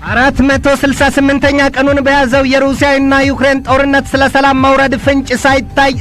468ኛ ቀኑን በያዘው የሩሲያና ዩክሬን ጦርነት ስለ ሰላም መውረድ ፍንጭ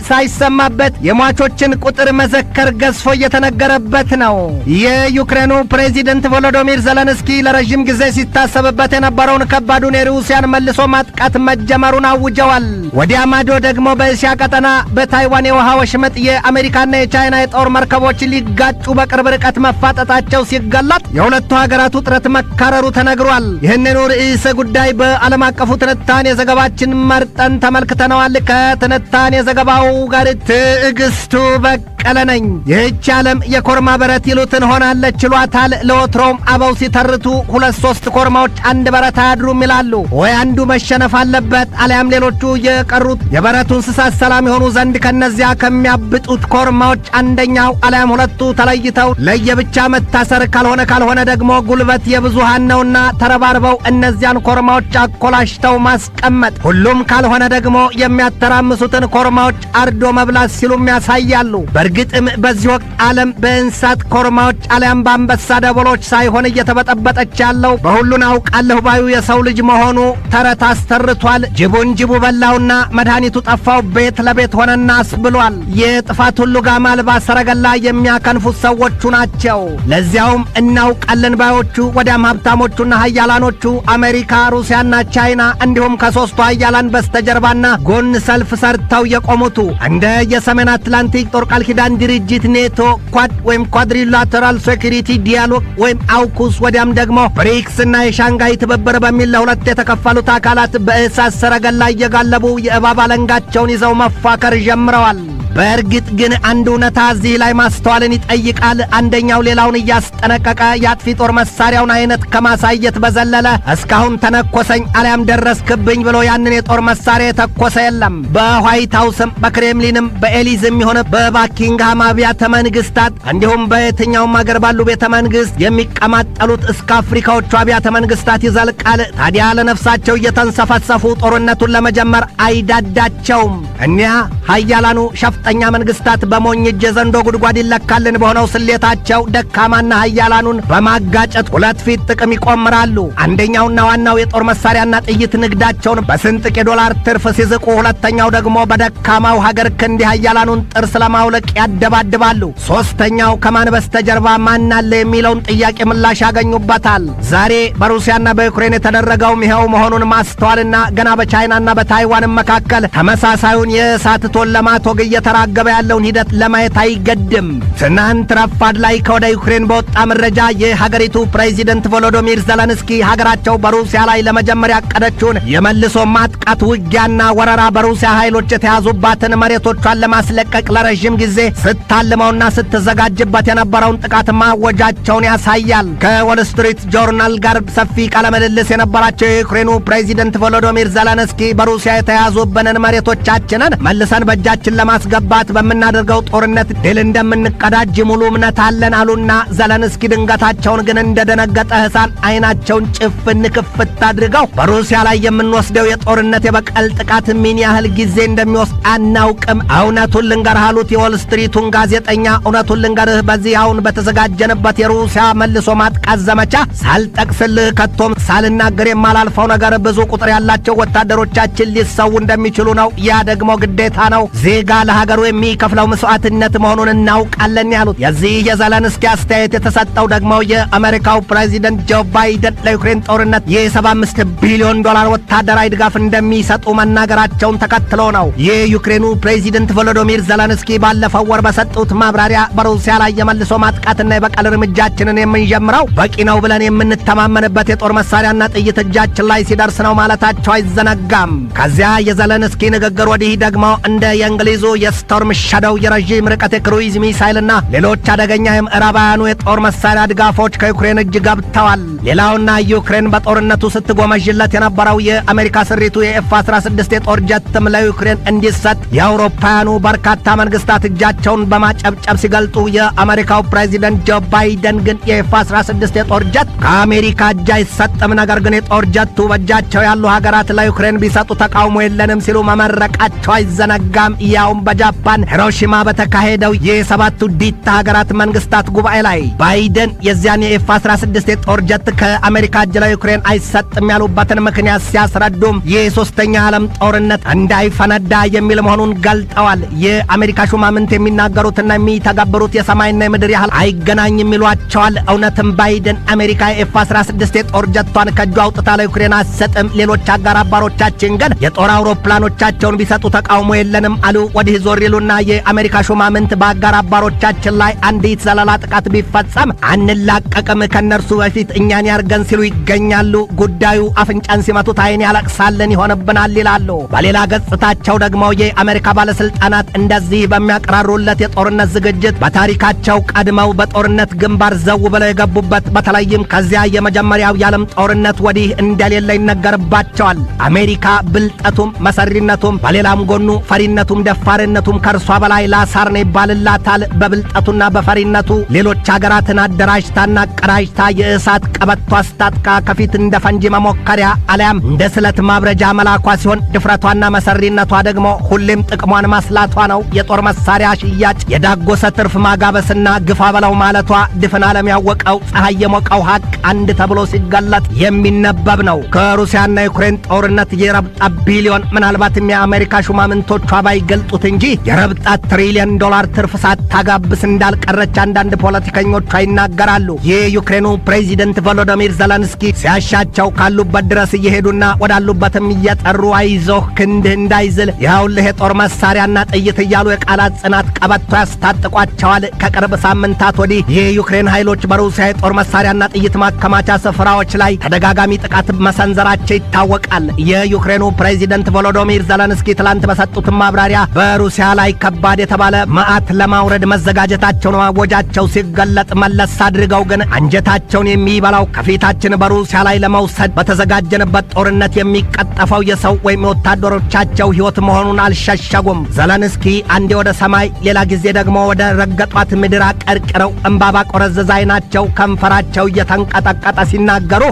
ሳይሰማበት የሟቾችን ቁጥር መዘከር ገዝፎ እየተነገረበት ነው። የዩክሬኑ ፕሬዚደንት ቮሎዶሚር ዘለንስኪ ለረጅም ጊዜ ሲታሰብበት የነበረውን ከባዱን የሩሲያን መልሶ ማጥቃት መጀመሩን አውጀዋል። ወዲያ ማዶ ደግሞ በእስያ ቀጠና በታይዋን የውሃ ወሽመጥ የአሜሪካና የቻይና የጦር መርከቦች ሊጋጩ በቅርብ ርቀት መፋጠጣቸው ሲገለጥ የሁለቱ ሀገራት ውጥረት መካረሩ ተነግሯል። ይህንኑ ርዕሰ ጉዳይ በዓለም አቀፉ ትንታኔ ዘገባችን መርጠን ተመልክተነዋል። ከትንታኔ ዘገባው ጋር ትዕግስቱ በቀለ ነኝ። ይህች ዓለም የኮርማ በረት ይሉትን ሆናለች ችሏታል። ለወትሮም አበው ሲተርቱ 2-3 ኮርማዎች አንድ በረት አያድሩም ይላሉ። ወይ አንዱ መሸነፍ አለበት አሊያም ሌሎቹ የቀሩት የበረቱ እንስሳት ሰላም የሆኑ ዘንድ ከነዚያ ከሚያብጡት ኮርማዎች አንደኛው አሊያም ሁለቱ ተለይተው ለየብቻ መታሰር ካልሆነ ደግሞ ጉልበት የብዙሃን ነውና ተረባርበው እነዚያን ኮርማዎች አኮላሽተው ማስቀመጥ፣ ሁሉም ካልሆነ ደግሞ የሚያተራምሱትን ኮርማዎች አርዶ መብላት ሲሉም ያሳያሉ። በእርግጥም በዚህ ወቅት ዓለም በእንስሳት ኮርማዎች አሊያም በአንበሳ ደቦሎች ሳይሆን እየተበጠበጠች ያለው በሁሉን አውቃለሁ ባዩ የሰው ልጅ መሆኑ ተረት አስተርቷል። ጅቡን ጅቡ በላውና መድኃኒቱ ጠፋው ቤት ለቤት ሆነና አስብሏል። የጥፋት ሁሉ ጋማ አልባ ሰረገላ የሚያከንፉት ሰዎቹ ናቸው። ለዚያውም እናውቃለን ባዮቹ ወዲያም ሀብታሞቹና ሀያላኖቹ አሜሪካ፣ ሩሲያና ቻይና እንዲሁም ከሦስቱ ሀያላን በስተጀርባና ጎን ሰልፍ ሰርተው የቆሙቱ እንደ የሰሜን አትላንቲክ ጦር ቃል ኪዳን ድርጅት ኔቶ፣ ኳድ ወይም ኳድሪላተራል ሴኩሪቲ ዲያሎግ ወይም አውኩስ፣ ወዲያም ደግሞ ብሪክስና የሻንጋይ ትብብር በሚል ለሁለት የተከፈሉት አካላት በእሳት ሰረገላ እየጋለቡ የእባብ አለንጋቸውን ይዘው መፋከር ጀምረዋል። በእርግጥ ግን አንድ እውነታ እዚህ ላይ ማስተዋልን ይጠይቃል። አንደኛው ሌላውን እያስጠነቀቀ የአጥፊ ጦር መሳሪያውን አይነት ከማሳየት በዘለለ እስካሁን ተነኮሰኝ አሊያም ደረስክብኝ ብሎ ያንን የጦር መሳሪያ የተኮሰ የለም። በዋይት ሃውስም በክሬምሊንም በኤሊዝም የሆነ በባኪንግሃም አብያተ መንግስታት እንዲሁም በየትኛውም አገር ባሉ ቤተ መንግስት የሚቀማጠሉት እስከ አፍሪካዎቹ አብያተ መንግስታት ይዘልቃል። ታዲያ ለነፍሳቸው እየተንሰፈሰፉ ጦርነቱን ለመጀመር አይዳዳቸውም። እኒያ ሀያላኑ ሸፍጠኛ መንግስታት በሞኝ እጅ ዘንዶ ጉድጓድ ይለካልን በሆነው ስሌታቸው ደካማና ሀያላኑን በማጋጨት ሁለት ፊት ጥቅም ይቆምራሉ። አንደኛውና ዋናው የጦር መሳሪያና ጥይት ንግዳቸውን በስንጥቅ የዶላር ትርፍ ሲዝቁ፣ ሁለተኛው ደግሞ በደካማው ሀገር ክንድ ሀያላኑን ጥርስ ለማውለቅ ያደባድባሉ። ሶስተኛው ከማን በስተጀርባ ማን አለ የሚለውን ጥያቄ ምላሽ ያገኙበታል። ዛሬ በሩሲያና በዩክሬን የተደረገውም ይኸው መሆኑን ማስተዋልና ገና በቻይናና በታይዋንም መካከል ተመሳሳዩን የእሳት ቶን ለማቶግ እየተራገበ ያለውን ሂደት ለማየት አይገድም። ትናንት ረፋድ ላይ ከወደ ዩክሬን በወጣ መረጃ የሀገሪቱ ፕሬዚደንት ቮሎዶሚር ዘለንስኪ ሀገራቸው በሩሲያ ላይ ለመጀመር ያቀደችውን የመልሶ ማጥቃት ውጊያና ወረራ በሩሲያ ኃይሎች የተያዙባትን መሬቶቿን ለማስለቀቅ ለረዥም ጊዜ ስታልመውና ስትዘጋጅበት የነበረውን ጥቃት ማወጃቸውን ያሳያል። ከዎል ስትሪት ጆርናል ጋር ሰፊ ቃለ ምልልስ የነበራቸው የዩክሬኑ ፕሬዚደንት ቮሎዶሚር ዘለንስኪ በሩሲያ የተያዙብንን መሬቶቻችንን መልሰን በእጃችን ለማስገባት በምናደርገው ጦርነት ድል እንደምንቀዳጅ ሙሉ እምነት አለን አሉና ዘለንስኪ ድንገታቸውን ግን እንደደነገጠ ሕፃን አይናቸውን ጭፍን ክፍት አድርገው በሩሲያ ላይ የምንወስደው የጦርነት የበቀል ጥቃት ምን ያህል ጊዜ እንደሚወስድ አናውቅም፣ እውነቱን ልንገርህ አሉት የዎል ስትሪቱን ጋዜጠኛ። እውነቱን ልንገርህ በዚህ አሁን በተዘጋጀንበት የሩሲያ መልሶ ማጥቃት ዘመቻ ሳልጠቅስልህ ከቶም ሳልናገር የማላልፈው ነገር ብዙ ቁጥር ያላቸው ወታደሮቻችን ሊሰው እንደሚችሉ ነው። ያ ደግሞ ግዴታ ነው። ዜጋ ለሀገሩ የሚከፍለው መስዋዕትነት መሆኑን እናውቃለን ያሉት የዚህ የዘለንስኪ አስተያየት የተሰጠው ደግሞ የአሜሪካው ፕሬዚደንት ጆ ባይደን ለዩክሬን ጦርነት የ75 ቢሊዮን ዶላር ወታደራዊ ድጋፍ እንደሚሰጡ መናገራቸውን ተከትሎ ነው። የዩክሬኑ ፕሬዚደንት ቮሎዶሚር ዘለንስኪ ባለፈው ወር በሰጡት ማብራሪያ በሩሲያ ላይ የመልሶ ማጥቃትና የበቀል እርምጃችንን የምንጀምረው በቂ ነው ብለን የምንተማመንበት የጦር መሳሪያና ጥይት እጃችን ላይ ሲደርስ ነው ማለታቸው አይዘነጋም። ከዚያ የዘለንስኪ ንግግር ወዲህ ደግሞ እንደ የእንግሊዙ የስቶርም ሻዶው የረዥም ርቀት የክሩይዝ ሚሳይልና ሌሎች አደገኛ የምዕራባውያኑ የጦር መሳሪያ ድጋፎች ከዩክሬን እጅ ገብተዋል። ሌላውና ዩክሬን በጦርነቱ ስትጎመዥለት የነበረው የአሜሪካ ስሪቱ የኤፍ-16 የጦር ጀትም ለዩክሬን እንዲሰጥ የአውሮፓውያኑ በርካታ መንግስታት እጃቸውን በማጨብጨብ ሲገልጡ፣ የአሜሪካው ፕሬዚደንት ጆ ባይደን ግን የኤፍ-16 የጦር ጀት ከአሜሪካ እጅ አይሰጥም፣ ነገር ግን የጦር ጀቱ በእጃቸው ያሉ ሀገራት ለዩክሬን ቢሰጡ ተቃውሞ የለንም ሲሉ መመረቃቸው አይዘነጋም። ያውም በጃ ጃፓን ሂሮሺማ በተካሄደው የሰባቱ ዲታ ሀገራት መንግስታት ጉባኤ ላይ ባይደን የዚያን የኤፍ-16 የጦር ጀት ከአሜሪካ እጅ ለዩክሬን አይሰጥም ያሉበትን ምክንያት ሲያስረዱም የሶስተኛ ዓለም ጦርነት እንዳይፈነዳ የሚል መሆኑን ገልጠዋል። የአሜሪካ ሹማምንት የሚናገሩትና የሚተገብሩት የሰማይና የምድር ያህል አይገናኝም ይሏቸዋል። እውነትም ባይደን አሜሪካ ኤፍ-16 የጦር ጀቷን ከእጇ አውጥታ ለዩክሬን አትሰጥም፣ ሌሎች አጋር አባሮቻችን ግን የጦር አውሮፕላኖቻቸውን ቢሰጡ ተቃውሞ የለንም አሉ። ወዲህ ዞር ይሉና የአሜሪካ ሹማምንት በአጋር አባሮቻችን ላይ አንዲት ዘለላ ጥቃት ቢፈጸም አንላቀቅም፣ ከነርሱ በፊት እኛን ያርገን ሲሉ ይገኛሉ። ጉዳዩ አፍንጫን ሲመቱት አይን ያለቅሳለን ይሆንብናል ይላሉ። በሌላ ገጽታቸው ደግሞ የአሜሪካ ባለስልጣናት እንደዚህ በሚያቀራሩለት የጦርነት ዝግጅት በታሪካቸው ቀድመው በጦርነት ግንባር ዘው ብለው የገቡበት በተለይም ከዚያ የመጀመሪያው የዓለም ጦርነት ወዲህ እንደሌለ ይነገርባቸዋል። አሜሪካ ብልጠቱም መሰሪነቱም በሌላም ጎኑ ፈሪነቱም ደፋርነቱም ከእርሷ በላይ ላሳር ነው ይባልላታል። በብልጠቱና በፈሪነቱ ሌሎች ሀገራትን አደራጅታና ቀራጅታ የእሳት ቀበቶ አስታጥቃ ከፊት እንደ ፈንጂ መሞከሪያ አሊያም እንደ ስለት ማብረጃ መላኳ ሲሆን ድፍረቷና መሰሪነቷ ደግሞ ሁሌም ጥቅሟን ማስላቷ ነው። የጦር መሳሪያ ሽያጭ የዳጎሰ ትርፍ ማጋበስና ግፋ በለው ማለቷ ድፍን ዓለም ያወቀው ፀሐይ የሞቀው ሀቅ አንድ ተብሎ ሲገለጥ የሚነበብ ነው። ከሩሲያና ዩክሬን ጦርነት የረብጣ ቢሊዮን ምናልባትም የአሜሪካ ሹማምንቶቿ ባይገልጡት እንጂ የረብጣ ትሪሊየን ዶላር ትርፍ ሳታጋብስ እንዳልቀረች አንዳንድ ፖለቲከኞቿ ይናገራሉ። የዩክሬኑ ፕሬዚደንት ቮሎዶሚር ዘለንስኪ ሲያሻቸው ካሉበት ድረስ እየሄዱና ወዳሉበትም እየጠሩ አይዞህ ክንድህ እንዳይዝል ይኸውልህ የጦር መሳሪያና ጥይት እያሉ የቃላት ጽናት ቀበቶ ያስታጥቋቸዋል። ከቅርብ ሳምንታት ወዲህ የዩክሬን ኃይሎች በሩሲያ የጦር መሳሪያና ጥይት ማከማቻ ስፍራዎች ላይ ተደጋጋሚ ጥቃት መሰንዘራቸው ይታወቃል። የዩክሬኑ ፕሬዚደንት ቮሎዶሚር ዘለንስኪ ትላንት በሰጡት ማብራሪያ በሩሲያ ላይ ከባድ የተባለ መዓት ለማውረድ መዘጋጀታቸውን ማወጃቸው ሲገለጥ መለስ አድርገው ግን አንጀታቸውን የሚበላው ከፊታችን በሩሲያ ላይ ለመውሰድ በተዘጋጀንበት ጦርነት የሚቀጠፈው የሰው ወይም የወታደሮቻቸው ሕይወት መሆኑን አልሸሸጉም። ዘለንስኪ አንዴ ወደ ሰማይ ሌላ ጊዜ ደግሞ ወደ ረገጧት ምድር አቀርቅረው እንባ ባቆረዘዘ ዓይናቸው ከንፈራቸው እየተንቀጠቀጠ ሲናገሩ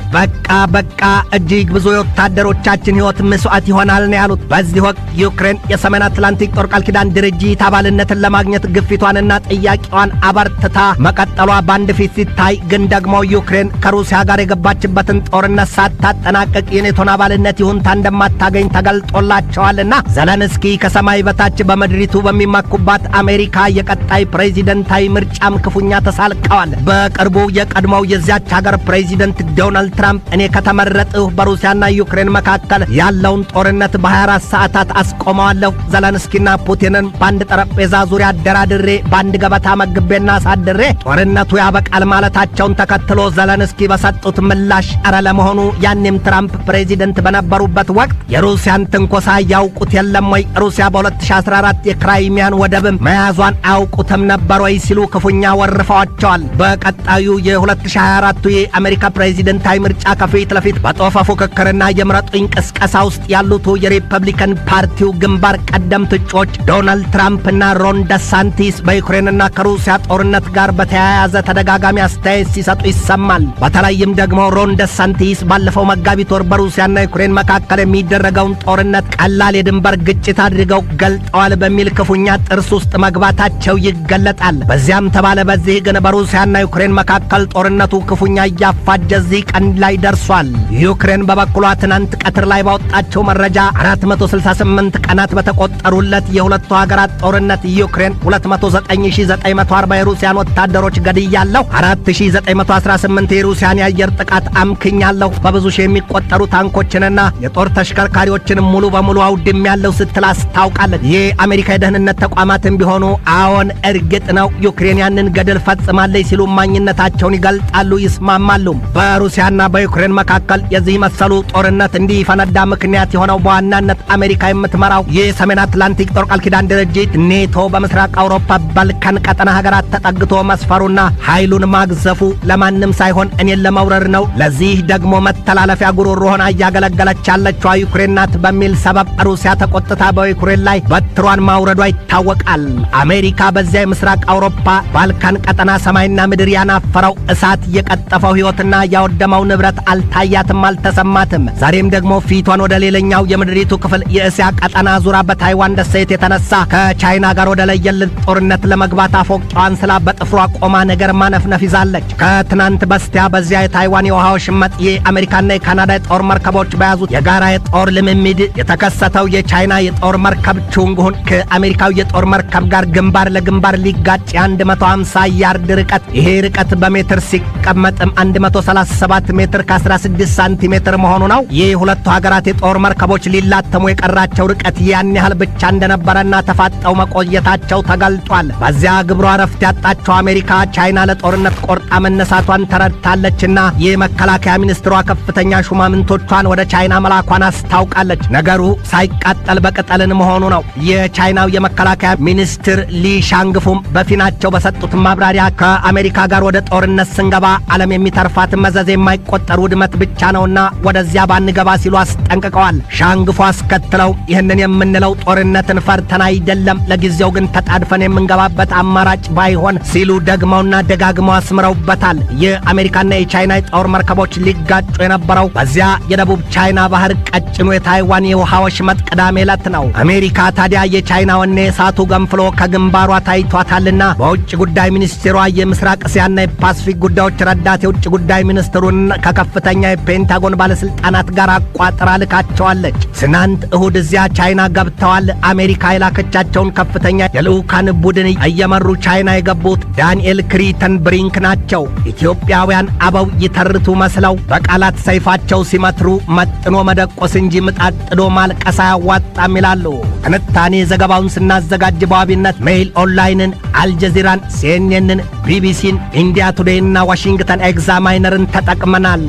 በቃ እጅግ ብዙ የወታደሮቻችን ሕይወት መስዋዕት ይሆናል ነው ያሉት። በዚህ ወቅት ዩክሬን የሰሜን አትላንቲክ ጦር ቃል ኪዳን ድርጅት አባልነትን ለማግኘት ግፊቷንና ጥያቄዋን አበርትታ መቀጠሏ በአንድ ፊት ሲታይ፣ ግን ደግሞ ዩክሬን ከሩሲያ ጋር የገባችበትን ጦርነት ሳታጠናቀቅ የኔቶን አባልነት ይሁንታ እንደማታገኝ ተገልጦላቸዋልና ዘለንስኪ ከሰማይ በታች በምድሪቱ በሚመኩባት አሜሪካ የቀጣይ ፕሬዚደንታዊ ምርጫም ክፉኛ ተሳልቀዋል። በቅርቡ የቀድሞው የዚያች ሀገር ፕሬዚደንት ዶናልድ ትራምፕ እኔ ከተመረጥሁ በሩሲያና ዩክሬን መካከል ያለውን ጦርነት በ24 ሰዓታት አስቆመዋለሁ፣ ዘለንስኪና ፑቲንን በአንድ ጠረጴዛ ዙሪያ አደራድሬ በአንድ ገበታ መግቤና አሳድሬ ጦርነቱ ያበቃል ማለታቸውን ተከትሎ ዘለንስኪ በሰጡት ምላሽ ኧረ ለመሆኑ ያኔም ትራምፕ ፕሬዚደንት በነበሩበት ወቅት የሩሲያን ትንኮሳ ያውቁት የለም ወይ? ሩሲያ በ2014 የክራይሚያን ወደብም መያዟን አያውቁትም ነበር ወይ ሲሉ ክፉኛ ወርፈዋቸዋል። በቀጣዩ የ2024 የአሜሪካ ፕሬዚደንታዊ ምርጫ ከፊት ለፊት በጦፈ ፉክክርና የምረጡኝ ቅስቀሳ ውስጥ ያሉት የሪፐብሊካን ፓርቲው ግንባር ቀደም እጩዎች ዶናልድ ትራምፕና ሮን ደሳንቲስ በዩክሬንና ከሩሲያ ጦርነት ጋር በተያያዘ ተደጋጋሚ አስተያየት ሲሰጡ ይሰማል። በተለይም ደግሞ ሮን ደሳንቲስ ባለፈው መጋቢት ወር በሩሲያና ዩክሬን መካከል የሚደረገውን ጦርነት ቀላል የድንበር ግጭት አድርገው ገልጠዋል በሚል ክፉኛ ጥርስ ውስጥ መግባታቸው ይገለጣል። በዚያም ተባለ በዚህ ግን በሩሲያና ዩክሬን መካከል ጦርነቱ ክፉኛ እያፋጀ እዚህ ቀን ላይ ደርሷል። ዩክሬን በበኩሏ ትናንት ቀትር ላይ ባወጣቸው መረጃ 468 ቀናት በተቆጠሩለት የሁለቱ ሀገራት ጦርነት ዩክሬን 209940 የሩሲያን ወታደሮች ገድያለሁ፣ 4918 የሩሲያን የአየር ጥቃት አምክኛለሁ፣ በብዙ ሺህ የሚቆጠሩ ታንኮችንና የጦር ተሽከርካሪዎችን ሙሉ በሙሉ አውድሜያለሁ ስትል አስታውቃለች። የአሜሪካ የደህንነት ተቋማትም ቢሆኑ አዎን እርግጥ ነው ዩክሬን ያንን ገድል ፈጽማለች ሲሉ ማኝነታቸውን ይገልጣሉ፣ ይስማማሉ። በሩሲያና በዩክሬን መካከል የዚህ መሰሉ ጦርነት እንዲፈነዳ ምክንያት የሆነው በዋናነት አሜሪካ የምትመራው የሰሜን አትላንቲክ ጦር ቃል ኪዳን ድርጅት ኔቶ በምስራቅ አውሮፓ ባልካን ቀጠና ሀገራት ተጠግቶ መስፈሩና ኃይሉን ማግዘፉ ለማንም ሳይሆን እኔን ለመውረር ነው፣ ለዚህ ደግሞ መተላለፊያ ጉሮሮ ሆና እያገለገለች ያለችው ዩክሬን ናት በሚል ሰበብ ሩሲያ ተቆጥታ በዩክሬን ላይ በትሯን ማውረዷ ይታወቃል። አሜሪካ በዚያ የምስራቅ አውሮፓ ባልካን ቀጠና ሰማይና ምድር ያናፈረው እሳት የቀጠፈው ሕይወትና ያወደመው ንብረት አልታያትም፣ አልተሰማትም። ዛሬም ደግሞ ፊቷን ወደ ሌላኛው የምድሪቱ ክፍል የእስያ ቀጠና ዙራ በታይዋን ደሴት የተነሳ የተነሳ ከቻይና ጋር ወደ ለየለት ጦርነት ለመግባት አፎቅጫዋን ስላ በጥፍሯ ቆማ ነገር ማነፍነፍ ይዛለች። ከትናንት በስቲያ በዚያ የታይዋን የውሃ ወሽመጥ የአሜሪካና የካናዳ የጦር መርከቦች በያዙት የጋራ የጦር ልምምድ የተከሰተው የቻይና የጦር መርከብ ቹንግሁን ከአሜሪካው የጦር መርከብ ጋር ግንባር ለግንባር ሊጋጭ የ150 ያርድ ርቀት፣ ይሄ ርቀት በሜትር ሲቀመጥም 137 ሜትር ከ16 ሳንቲሜትር መሆኑ ነው። ይህ ሁለቱ ሀገራት የጦር መርከቦች ሊላተሙ የቀራቸው ርቀት ያን ያህል ብቻ እንደነበረና ተፋጠው መቆየታቸው ተገልጧል። በዚያ ግብሯ ረፍት ያጣቸው አሜሪካ ቻይና ለጦርነት ቆርጣ መነሳቷን ተረድታለችና የመከላከያ ሚኒስትሯ ከፍተኛ ሹማምንቶቿን ወደ ቻይና መላኳን አስታውቃለች። ነገሩ ሳይቃጠል በቅጠልን መሆኑ ነው። የቻይናው የመከላከያ ሚኒስትር ሊ ሻንግፉም በፊናቸው በሰጡት ማብራሪያ ከአሜሪካ ጋር ወደ ጦርነት ስንገባ ዓለም የሚተርፋት መዘዝ የማይቆጠር ውድመት ብቻ ነውና ወደዚያ ባንገባ ሲሉ አስጠንቅቀዋል። ሻንግፉ አስከትለው ይህንን የምንለው ጦርነትን ፈርተን አይደለም፣ ለጊዜው ግን ተጣድፈን የምንገባበት አማራጭ ባይሆን ሲሉ ደግመውና ደጋግመው አስምረውበታል። የአሜሪካና የቻይና የጦር መርከቦች ሊጋጩ የነበረው በዚያ የደቡብ ቻይና ባህር ቀጭኑ የታይዋን የውሃ ወሽመጥ ቅዳሜ ዕለት ነው። አሜሪካ ታዲያ የቻይና ወኔ እሳቱ ገንፍሎ ከግንባሯ ታይቷታልና በውጭ ጉዳይ ሚኒስቴሯ የምስራቅ እስያና የፓሲፊክ ጉዳዮች ረዳት የውጭ ጉዳይ ሚኒስትሩን ከከፍተኛ የፔንታጎን ባለስልጣናት ጋር አቋጥራ ልካቸዋለች። ትናንት እሁድ እዚያ ቻይና ገብተዋል። አሜሪካ የላከቻቸውን ከፍተኛ የልዑካን ቡድን እየመሩ ቻይና የገቡት ዳንኤል ክሪተን ብሪንክ ናቸው። ኢትዮጵያውያን አበው ይተርቱ መስለው በቃላት ሰይፋቸው ሲመትሩ መጥኖ መደቆስ እንጂ ምጣድ ጥዶ ማልቀስ አያዋጣም ይላሉ። ትንታኔ ዘገባውን ስናዘጋጅ በዋቢነት ሜይል ኦንላይንን፣ አልጀዚራን፣ ሲኤንኤንን፣ ቢቢሲን፣ ኢንዲያ ቱዴይና ዋሽንግተን ኤግዛማይነርን ተጠቅመናል።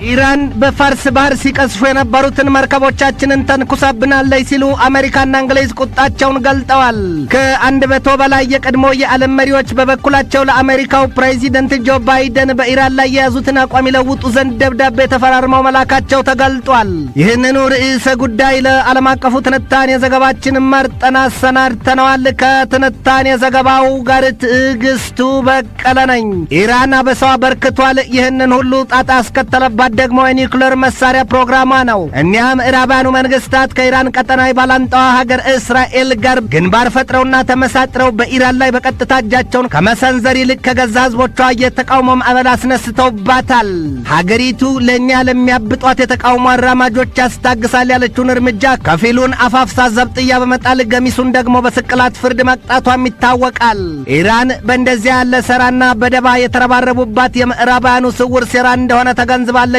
ኢራን በፋርስ ባህር ሲቀስፉ የነበሩትን መርከቦቻችንን ተንኩሳብናለች ሲሉ አሜሪካና እንግሊዝ ቁጣቸውን ገልጠዋል። ከ100 በላይ የቀድሞ የዓለም መሪዎች በበኩላቸው ለአሜሪካው ፕሬዚደንት ጆ ባይደን በኢራን ላይ የያዙትን አቋም ይለውጡ ዘንድ ደብዳቤ ተፈራርመው መላካቸው ተገልጧል። ይህንኑ ርዕሰ ጉዳይ ለዓለም አቀፉ ትንታኔ ዘገባችን መርጠን አሰናድተነዋል። ከትንታኔ ዘገባው ጋር ትዕግስቱ በቀለ ነኝ። ኢራን አበሳዋ በርክቷል። ይህንን ሁሉ ጣጣ አስከተለባት ደግሞ የኒውክሌር መሳሪያ ፕሮግራሟ ነው። እኒያ ምዕራባውያኑ መንግስታት ከኢራን ቀጠናዊ ባላንጣዋ ሀገር እስራኤል ጋር ግንባር ፈጥረውና ተመሳጥረው በኢራን ላይ በቀጥታ እጃቸውን ከመሰንዘር ይልቅ ከገዛ ህዝቦቿ የተቃውሞ ማዕበል አስነስተውባታል። ሀገሪቱ ለእኛ ለሚያብጧት የተቃውሞ አራማጆች ያስታግሳል ያለችውን እርምጃ ከፊሉን አፋፍሳ ዘብጥያ በመጣል ገሚሱን ደግሞ በስቅላት ፍርድ መቅጣቷም ይታወቃል። ኢራን በእንደዚያ ያለ ሰራና በደባ የተረባረቡባት የምዕራባውያኑ ስውር ሴራ እንደሆነ ተገንዝባለችና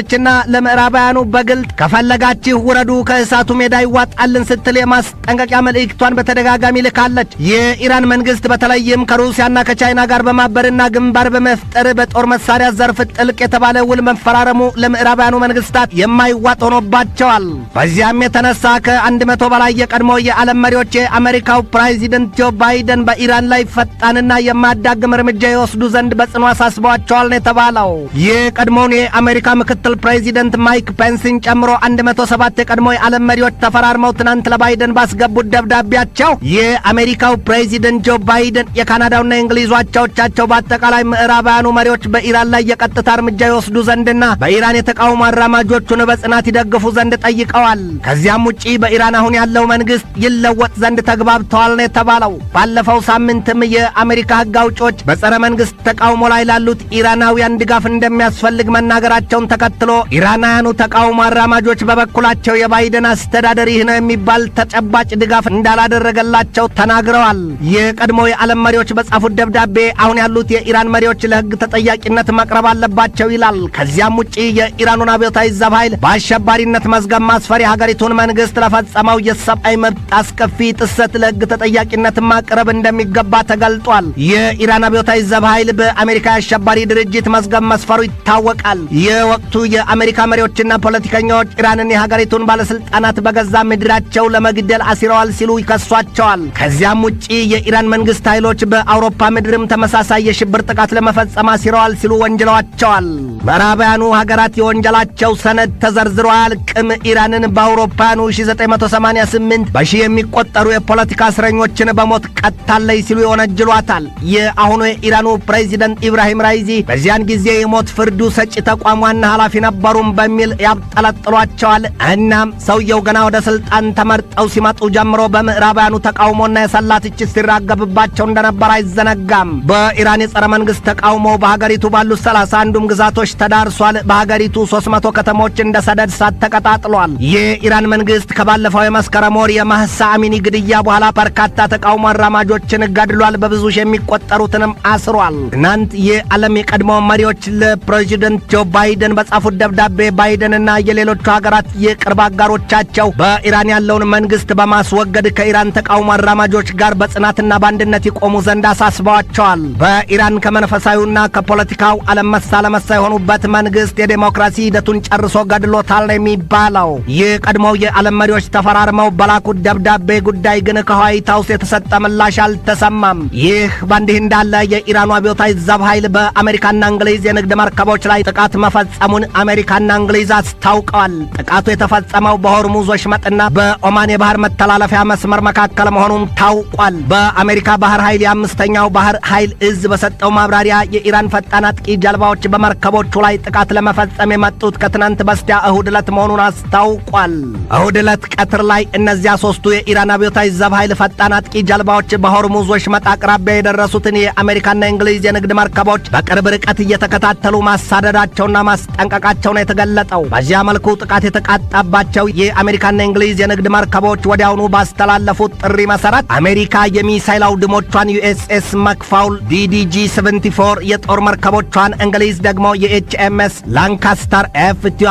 ለምዕራባውያኑ በግልጥ ከፈለጋችሁ ውረዱ ከእሳቱ ሜዳ ይዋጣልን ስትል የማስጠንቀቂያ መልእክቷን በተደጋጋሚ ልካለች። የኢራን መንግስት በተለይም ከሩሲያና ከቻይና ጋር በማበርና ግንባር በመፍጠር በጦር መሳሪያ ዘርፍ ጥልቅ የተባለ ውል መፈራረሙ ለምዕራባውያኑ መንግስታት የማይዋጥ ሆኖባቸዋል። በዚያም የተነሳ ከ100 በላይ የቀድሞ የዓለም መሪዎች የአሜሪካው ፕሬዚደንት ጆ ባይደን በኢራን ላይ ፈጣንና የማያዳግም እርምጃ ይወስዱ ዘንድ በጽኑ አሳስበዋቸዋል ነው የተባለው። የቀድሞውን የአሜሪካ ምክትል ፕሬዚደንት ማይክ ፔንስን ጨምሮ 107 የቀድሞ የዓለም መሪዎች ተፈራርመው ትናንት ለባይደን ባስገቡት ደብዳቤያቸው የአሜሪካው ፕሬዚደንት ጆ ባይደን የካናዳውና የእንግሊዙ አቻዎቻቸው በአጠቃላይ ምዕራባውያኑ መሪዎች በኢራን ላይ የቀጥታ እርምጃ ይወስዱ ዘንድና በኢራን የተቃውሞ አራማጆቹን በጽናት ይደግፉ ዘንድ ጠይቀዋል። ከዚያም ውጪ በኢራን አሁን ያለው መንግስት ይለወጥ ዘንድ ተግባብተዋል ነው የተባለው። ባለፈው ሳምንትም የአሜሪካ ሕግ አውጪዎች በጸረ መንግስት ተቃውሞ ላይ ላሉት ኢራናውያን ድጋፍ እንደሚያስፈልግ መናገራቸውን ተከትሎ ኢራናውያኑ ተቃውሞ አራማጆች በበኩላቸው የባይደን አስተዳደር ይህ ነው የሚባል ተጨባጭ ድጋፍ እንዳላደረገላቸው ተናግረዋል። የቀድሞ የዓለም መሪዎች በጻፉት ደብዳቤ አሁን ያሉት የኢራን መሪዎች ለሕግ ተጠያቂነት መቅረብ አለባቸው ይላል። ከዚያም ውጪ የኢራኑን አብዮታዊ ዘብ ኃይል በአሸባሪነት መዝገብ ማስፈር የሀገሪቱን መንግስት ለፈጸመው የሰብአዊ መብት አስከፊ ጥሰት ለሕግ ተጠያቂነት ማቅረብ እንደሚገባ ተገልጧል። የኢራን አብዮታዊ ዘብ ኃይል በአሜሪካ የአሸባሪ ድርጅት መዝገብ መስፈሩ ይታወቃል። የወቅቱ የአሜሪካ መሪዎችና ፖለቲከኞች ኢራንን የሀገሪቱን ባለስልጣናት በገዛ ምድራቸው ለመግደል አሲረዋል ሲሉ ይከሷቸዋል። ከዚያም ውጪ የኢራን መንግስት ኃይሎች በአውሮፓ ምድርም ተመሳሳይ የሽብር ጥቃት ለመፈጸም አሲረዋል ሲሉ ወንጅለዋቸዋል። ምዕራባውያኑ ሀገራት የወንጀላቸው ሰነድ ተዘርዝሮ አያልቅም። ኢራንን በአውሮፓውያኑ 1988 በሺህ የሚቆጠሩ የፖለቲካ እስረኞችን በሞት ቀጥታለች ሲሉ ይወነጅሏታል። የአሁኑ የኢራኑ ፕሬዚደንት ኢብራሂም ራይዚ በዚያን ጊዜ የሞት ፍርዱ ሰጪ ተቋም ዋና ኃላፊ ነበሩም በሚል ያብጠለጥሏቸዋል። እናም ሰውየው ገና ወደ ስልጣን ተመርጠው ሲመጡ ጀምሮ በምዕራባውያኑ ተቃውሞና የሰላ ትችት ሲራገብባቸው እንደነበር አይዘነጋም። በኢራን የጸረ መንግስት ተቃውሞ በሀገሪቱ ባሉት 31ዱም ግዛቶች ተዳርሷል። በሀገሪቱ 300 ከተሞች እንደ ሰደድ እሳት ተቀጣጥሏል። የኢራን መንግስት ከባለፈው የመስከረም ወር የማህሳ አሚኒ ግድያ በኋላ በርካታ ተቃውሞ አራማጆችን ገድሏል። በብዙ ሺህ የሚቆጠሩትንም አስሯል። ትናንት የዓለም የቀድሞ መሪዎች ለፕሬዚደንት ጆ ባይደን በጻፉት ደብዳቤ ባይደንና የሌሎቹ ሀገራት የቅርብ አጋሮቻቸው በኢራን ያለውን መንግስት በማስወገድ ከኢራን ተቃውሞ አራማጆች ጋር በጽናትና በአንድነት ይቆሙ ዘንድ አሳስበዋቸዋል። በኢራን ከመንፈሳዊውና ከፖለቲካው ዓለም መሳ ለመሳ የሆኑበት መንግስት የዴሞክራሲ ሂደቱን ጨርሶ ገድሎታል የሚባለው የቀድሞው የዓለም መሪዎች ተፈራርመው በላኩት ደብዳቤ ጉዳይ ግን ከዋይት ሃውስ የተሰጠ ምላሽ አልተሰማም። ይህ በእንዲህ እንዳለ የኢራኑ አብዮታዊ ዘብ ኃይል በአሜሪካና እንግሊዝ የንግድ መርከቦች ላይ ጥቃት መፈጸሙን አሜሪካና እንግሊዝ አስታውቀዋል። ጥቃቱ የተፈጸመው በሆርሙዝ ወሽመጥና በኦማን የባህር መተላለፊያ መስመር መካከል መሆኑን ታውቋል። በአሜሪካ ባህር ኃይል የአምስተኛው ባህር ኃይል እዝ በሰጠው ማብራሪያ የኢራን ፈጣን አጥቂ ጀልባዎች በመርከቦቹ ላይ ጥቃት ለመፈጸም የመጡት ከትናንት በስቲያ እሁድ ዕለት መሆኑን አስታውቋል። እሁድ ዕለት ቀትር ላይ እነዚያ ሦስቱ የኢራን አብዮታዊ ዘብ ኃይል ፈጣን አጥቂ ጀልባዎች በሆርሙዝ ወሽመጥ አቅራቢያ የደረሱትን የአሜሪካና እንግሊዝ የንግድ መርከቦች በቅርብ ርቀት እየተከታተሉ ማሳደዳቸውና ማስጠንቀቃቸው ነው የተገለጠው። በዚያ መልኩ ጥቃት የተቃጣባቸው የአሜሪካና እንግሊዝ የንግድ መርከቦች ወዲያውኑ ባስተላለፉት ጥሪ መሰረት አሜሪካ የሚሳይል አውድሞቿን ዩኤስኤስ መክፋውል ዲዲጂ 74 የጦር መርከቦቿን፣ እንግሊዝ ደግሞ የኤችኤምኤስ ላንካስተር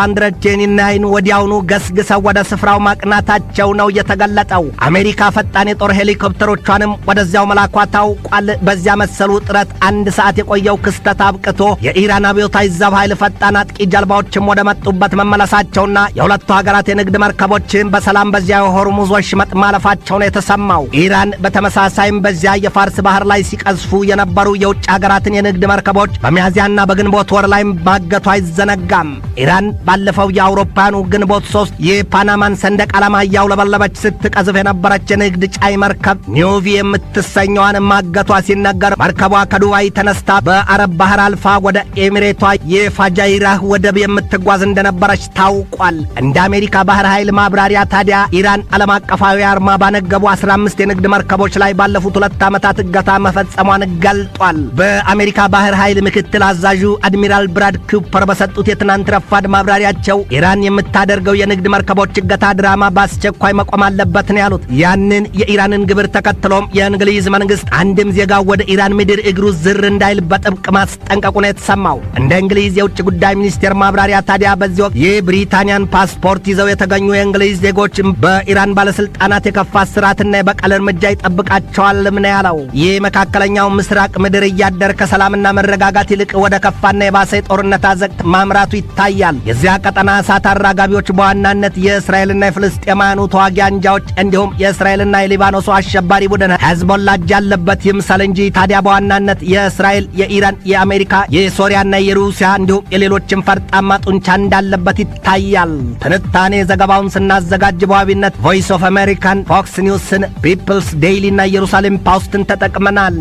F229 ወዲያውኑ ገስግሰው ወደ ስፍራው ማቅናታቸው ነው የተገለጠው። አሜሪካ ፈጣን የጦር ሄሊኮፕተሮቿንም ወደዚያው መላኳ ታውቋል። በዚያ መሰሉ ጥረት አንድ ሰዓት የቆየው ክስተት አብቅቶ የኢራን አብዮታዊ ዘብ ኃይል ፈጣን አጥቂ ጀልባዎችም ወደ መጡበት መመለሳቸውና የሁለቱ ሀገራት የንግድ መርከቦችን በሰላም በዚያ የሆርሙዝ ወሽመጥ ማለፋቸው ነው የተሰማው። ኢራን በተመሳሳይም በዚያ የፋርስ ባህር ላይ ሲቀዝፉ የነበሩ የውጭ ሀገራትን የንግድ መርከቦች በሚያዝያና በግንቦት ወር ላይ ማገቷ አይዘነጋም። ኢራን ባለፈው የአውሮፓውያኑ ግንቦት 3 የፓናማን ሰንደቅ ዓላማ እያውለበለበች ስትቀዝፍ የነበረች የንግድ ጫይ መርከብ ኒውቪ የምትሰኘዋን ማገቷ ሲነገር መርከቧ ከዱባይ ተነስታ በአረብ ባህር አልፋ ወደ ኤሚሬቷ የፋጃይራህ ወደብ የምትጓዝ እንደነበረች ታውቋል። እንደ አሜሪካ ባህር ኃይል ማብራሪያ ታዲያ ኢራን ዓለም አቀፋዊ አርማ ባነገቡ 15 የንግድ መርከቦች ላይ ባለፉት 2 ዓመታት እገታ መፈጸሟን ገልጧል። በአሜሪካ ባህር ኃይል ምክትል አዛዡ አድሚራል ብራድ ኩፐር በሰጡት የትናንት ረፋድ ማብራሪያቸው ኢራን የምታደርገው የንግድ መርከቦች እገታ ድራማ በአስቸኳይ መቆም አለበት ነው ያሉት። ያንን የኢራንን ግብር ተከትሎም የእንግሊዝ መንግስት አንድም ዜጋ ወደ ኢራን ምድር እግሩ ዝር እንዳይል በጥብቅ ማስጠንቀቁ ነው የተሰማው። እንደ እንግሊዝ የውጭ ጉዳይ ሚኒስቴር ማብራሪያ ታዲያ በዚህ ወቅት የብሪታንያን ፓስፖርት ይዘው የተገኙ የእንግሊዝ ዜጎች በኢራን ባለስልጣናት የከፋ ስርዓትና የበቀል እርምጃ ይጠብቃቸዋልም ነው ያለው። ይህ መካከለኛው ምስራቅ ምድር እያደር ከሰላምና መረጋጋት ይልቅ ወደ ከፋና የባሰ ጦርነት አዘቅት ማምራቱ ይታያል። የዚያ ቀጠና እሳት አራጋቢዎች በዋናነት የእስራኤልና የፍልስጤማውያኑ ተዋጊ አንጃዎች እንዲሁም የእስራኤልና የሊባኖሱ አሸባሪ ቡድን ሄዝቦላ እጅ ያለበት ይምሰል እንጂ ታዲያ በዋናነት የእስራኤል፣ የኢራን፣ የአሜሪካ፣ የሶሪያና የሩሲያ እንዲሁም የሌሎችም ፈርጣማ ጡንቻ እንዳለበት ይታያል። ትንታኔ ዘገባውን ስናዘጋጅ በዋቢነት ቮይስ ኦፍ አሜሪካን፣ ፎክስ ኒውስን፣ ፒፕልስ ዴይሊ እና ኢየሩሳሌም ፖስትን ተጠቅመናል።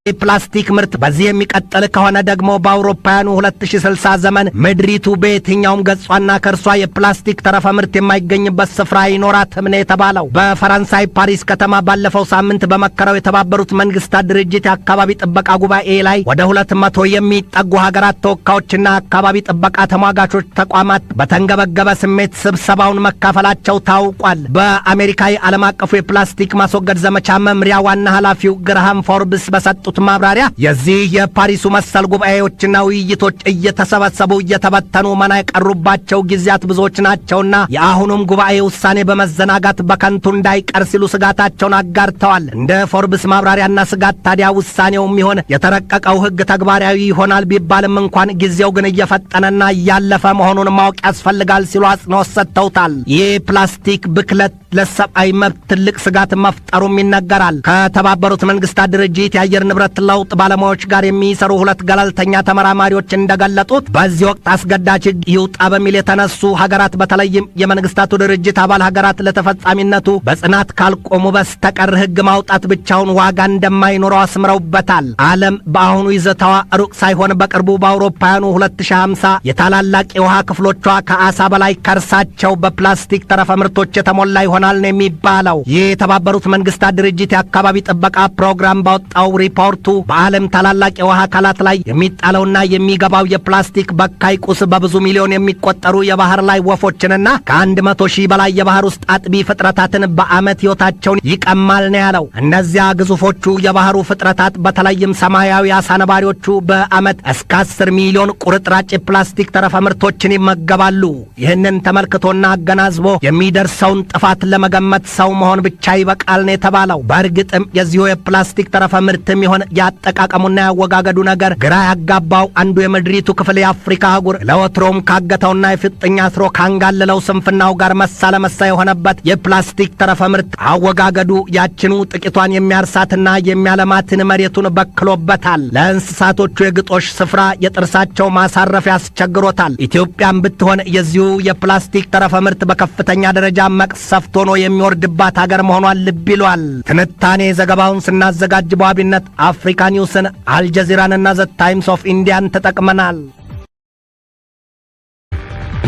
የፕላስቲክ ምርት በዚህ የሚቀጥል ከሆነ ደግሞ በአውሮፓውያኑ 2060 ዘመን ምድሪቱ በየትኛውም ገጿና ከእርሷ የፕላስቲክ ተረፈ ምርት የማይገኝበት ስፍራ ይኖራትም ነው የተባለው። በፈረንሳይ ፓሪስ ከተማ ባለፈው ሳምንት በመከረው የተባበሩት መንግስታት ድርጅት የአካባቢ ጥበቃ ጉባኤ ላይ ወደ 200 የሚጠጉ ሀገራት ተወካዮችና አካባቢ ጥበቃ ተሟጋቾች ተቋማት በተንገበገበ ስሜት ስብሰባውን መካፈላቸው ታውቋል። በአሜሪካ የዓለም አቀፉ የፕላስቲክ ማስወገድ ዘመቻ መምሪያ ዋና ኃላፊው ግርሃም ፎርብስ በሰጡት ማብራሪያ የዚህ የፓሪሱ መሰል ጉባኤዎችና ውይይቶች እየተሰበሰቡ እየተበተኑ መና የቀሩባቸው ጊዜያት ብዙዎች ናቸውና የአሁኑም ጉባኤ ውሳኔ በመዘናጋት በከንቱ እንዳይቀር ሲሉ ስጋታቸውን አጋርተዋል። እንደ ፎርብስ ማብራሪያና ስጋት ታዲያ ውሳኔውም ይሆን የተረቀቀው ሕግ ተግባራዊ ይሆናል ቢባልም እንኳን ጊዜው ግን እየፈጠነና እያለፈ መሆኑን ማወቅ ያስፈልጋል ሲሉ አጽንኦት ሰጥተውታል። ይህ ፕላስቲክ ብክለት ለሰብአዊ መብት ትልቅ ስጋት መፍጠሩም ይነገራል። ከተባበሩት መንግስታት ድርጅት የአየር ንብረት ንብረት ለውጥ ባለሙያዎች ጋር የሚሰሩ ሁለት ገለልተኛ ተመራማሪዎች እንደገለጡት በዚህ ወቅት አስገዳጅ ሕግ ይውጣ በሚል የተነሱ ሀገራት በተለይም የመንግስታቱ ድርጅት አባል ሀገራት ለተፈጻሚነቱ በጽናት ካልቆሙ በስተቀር ሕግ ማውጣት ብቻውን ዋጋ እንደማይኖረው አስምረውበታል። ዓለም በአሁኑ ይዘታዋ ሩቅ ሳይሆን በቅርቡ በአውሮፓውያኑ 2050 የታላላቅ የውሃ ክፍሎቿ ከአሳ በላይ ከርሳቸው በፕላስቲክ ተረፈ ምርቶች የተሞላ ይሆናል ነው የሚባለው። ይህ የተባበሩት መንግስታት ድርጅት የአካባቢ ጥበቃ ፕሮግራም ባወጣው ሪፖርቱ በዓለም ታላላቅ የውሃ አካላት ላይ የሚጣለውና የሚገባው የፕላስቲክ በካይ ቁስ በብዙ ሚሊዮን የሚቆጠሩ የባህር ላይ ወፎችንና ከ100 ሺህ በላይ የባህር ውስጥ አጥቢ ፍጥረታትን በዓመት ሕይወታቸውን ይቀማል ነው ያለው። እነዚያ ግዙፎቹ የባህሩ ፍጥረታት በተለይም ሰማያዊ አሳ ነባሪዎቹ በዓመት እስከ 10 ሚሊዮን ቁርጥራጭ የፕላስቲክ ተረፈ ምርቶችን ይመገባሉ። ይህንን ተመልክቶና አገናዝቦ የሚደርሰውን ጥፋት ለመገመት ሰው መሆን ብቻ ይበቃል ነው የተባለው። በእርግጥም የዚሁ የፕላስቲክ ተረፈ ምርትም ይሆን ያጠቃቀሙና ያወጋገዱ ነገር ግራ ያጋባው አንዱ የምድሪቱ ክፍል የአፍሪካ አህጉር ለወትሮም ካገተውና የፍጥኛ አስሮ ካንጋለለው ስንፍናው ጋር መሳ ለመሳ የሆነበት የፕላስቲክ ተረፈ ምርት አወጋገዱ ያችኑ ጥቂቷን የሚያርሳትና የሚያለማትን መሬቱን በክሎበታል። ለእንስሳቶቹ የግጦሽ ስፍራ የጥርሳቸው ማሳረፊያ አስቸግሮታል። ኢትዮጵያም ብትሆን የዚሁ የፕላስቲክ ተረፈ ምርት በከፍተኛ ደረጃ መቅሰፍት ሆኖ የሚወርድባት ሀገር መሆኗን ልብ ይሏል። ትንታኔ ዘገባውን ስናዘጋጅ በዋቢነት አፍሪካ ኒውስን፣ አልጀዚራንና ዘ ታይምስ ኦፍ ኢንዲያን ተጠቅመናል።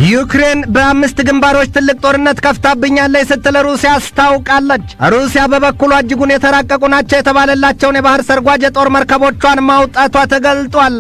ዩክሬን በ5 ግንባሮች ትልቅ ጦርነት ከፍታብኛለች ስትል ሩሲያ አስታውቃለች። ሩሲያ በበኩሏ እጅጉን የተራቀቁ ናቸው የተባለላቸውን የባህር ሰርጓጅ የጦር መርከቦቿን ማውጣቷ ተገልጧል።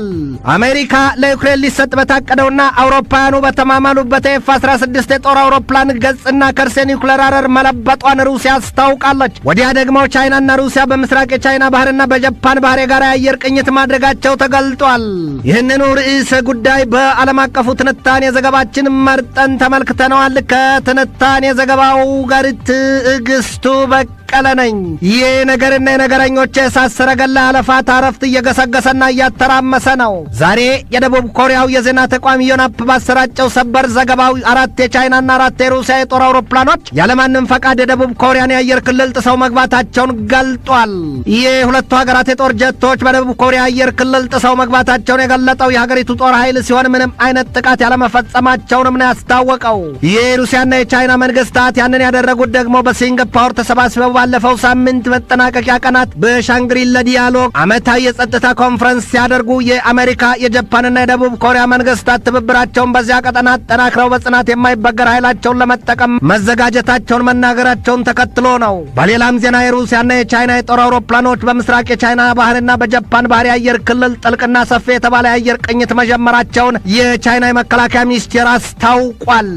አሜሪካ ለዩክሬን ሊሰጥ በታቀደውና አውሮፓውያኑ በተማማሉበት ኤፍ-16 የጦር አውሮፕላን ገጽና ከርስ ኒውክሌር አረር መለበጧን ሩሲያ አስታውቃለች። ወዲያ ደግሞ ቻይናና ሩሲያ በምስራቅ የቻይና ባህርና በጃፓን ባህር የጋራ የአየር ቅኝት ማድረጋቸው ተገልጧል። ይህንኑ ርዕሰ ጉዳይ በዓለም አቀፉ ትንታኔ ዘገባችን መርጠን ተመልክተነዋል። ከትንታኔ ዘገባው ጋር ትዕግስቱ በቀለ ነኝ። ይህ ነገርና የነገረኞች የእሳት ሰረገላ አለፋት አረፍት እየገሰገሰና እያተራመሰ ነው። ዛሬ የደቡብ ኮሪያው የዜና ተቋም ዮናፕ ባሰራጨው ሰበር ዘገባው 4 የቻይናና 4 የሩሲያ የጦር አውሮፕላኖች ያለማንም ፈቃድ የደቡብ ኮሪያን የአየር ክልል ጥሰው መግባታቸውን ገልጧል። የሁለቱ ሀገራት የጦር ጀቶች በደቡብ ኮሪያ አየር ክልል ጥሰው መግባታቸውን የገለጠው የሀገሪቱ ጦር ኃይል ሲሆን ምንም አይነት ጥቃት ያለመፈጸማቸውንም ነው ያስታወቀው። የሩሲያና የቻይና መንግስታት ያንን ያደረጉት ደግሞ በሲንጋፖር ተሰባስበው ባለፈው ሳምንት መጠናቀቂያ ቀናት በሻንግሪላ ዲያሎግ ዓመታዊ የጸጥታ ኮንፈረንስ ሲያደርጉ የአሜሪካ የጃፓንና የደቡብ ኮሪያ መንግስታት ትብብራቸውን በዚያ ቀጠና አጠናክረው በጽናት የማይበገር ኃይላቸውን ለመጠቀም መዘጋጀታቸውን መናገራቸውን ተከትሎ ነው። በሌላም ዜና የሩሲያና የቻይና የጦር አውሮፕላኖች በምስራቅ የቻይና ባህርና በጃፓን ባህር የአየር ክልል ጥልቅና ሰፊ የተባለ የአየር ቅኝት መጀመራቸውን የቻይና የመከላከያ ሚኒስቴር አስታውቋል።